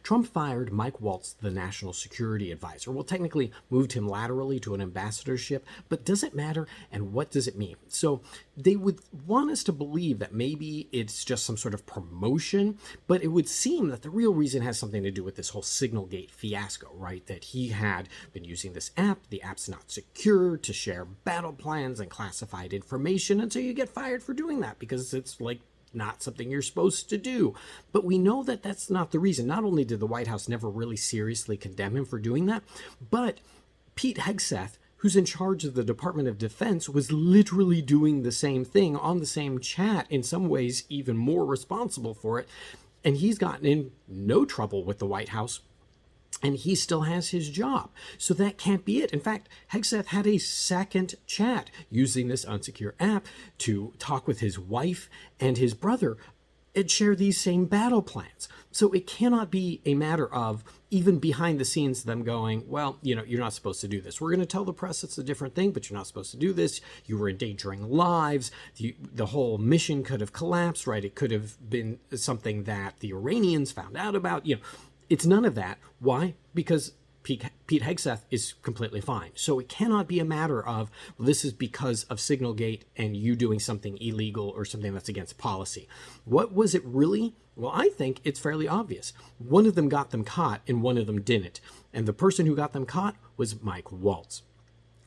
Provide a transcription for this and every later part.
Trump fired Mike Waltz, the national security advisor. Well, technically moved him laterally to an ambassadorship, but does it matter? And what does it mean? So they would want us to believe that maybe it's just some sort of promotion, but it would seem that the real reason has something to do with this whole Signalgate fiasco, right? That he had been using this app, the app's not secure, to share battle plans and classified information, and so you get fired for doing that because it's like not something you're supposed to do. But we know that that's not the reason. Not only did the White House never really seriously condemn him for doing that, but Pete Hegseth, who's in charge of the Department of Defense, was literally doing the same thing on the same chat, in some ways even more responsible for it. And he's gotten in no trouble with the White House, and he still has his job. So that can't be it. In fact, Hegseth had a second chat using this unsecure app to talk with his wife and his brother and share these same battle plans. So it cannot be a matter of, even behind the scenes, them going, well, you're not supposed to do this. We're going to tell the press it's a different thing, but you're not supposed to do this. You were endangering lives. The whole mission could have collapsed, right? It could have been something that the Iranians found out about. It's none of that. Why? Because Pete Hegseth is completely fine. So it cannot be a matter of, well, this is because of Signalgate and you doing something illegal or something that's against policy. What was it really? Well, I think it's fairly obvious. One of them got them caught and one of them didn't. And the person who got them caught was Mike Waltz.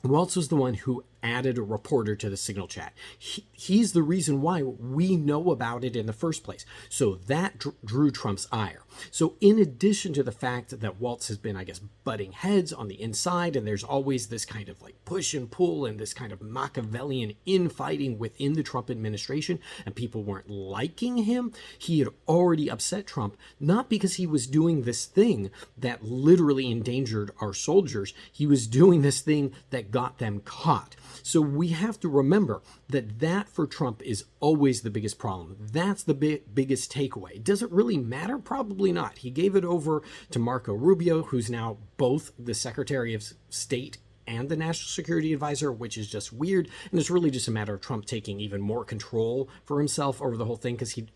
Waltz was the one who added a reporter to the Signal chat. He's the reason why we know about it in the first place. So that drew Trump's ire. So in addition to the fact that Waltz has been, I guess, butting heads on the inside, and there's always this kind of like push and pull and this kind of Machiavellian infighting within the Trump administration, and people weren't liking him, he had already upset Trump, not because he was doing this thing that literally endangered our soldiers. He was doing this thing that got them caught. So we have to remember that for Trump is always the biggest problem. That's the biggest takeaway. Does it really matter? Probably not. He gave it over to Marco Rubio, who's now both the Secretary of State and the National Security Advisor, which is just weird. And it's really just a matter of Trump taking even more control for himself over the whole thing, because he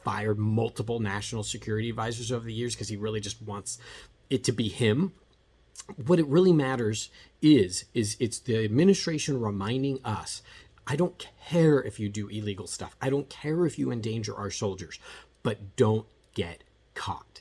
fired multiple national security advisors over the years because he really just wants it to be him. What it really matters is it's the administration reminding us, I don't care if you do illegal stuff. I don't care if you endanger our soldiers, but don't get caught.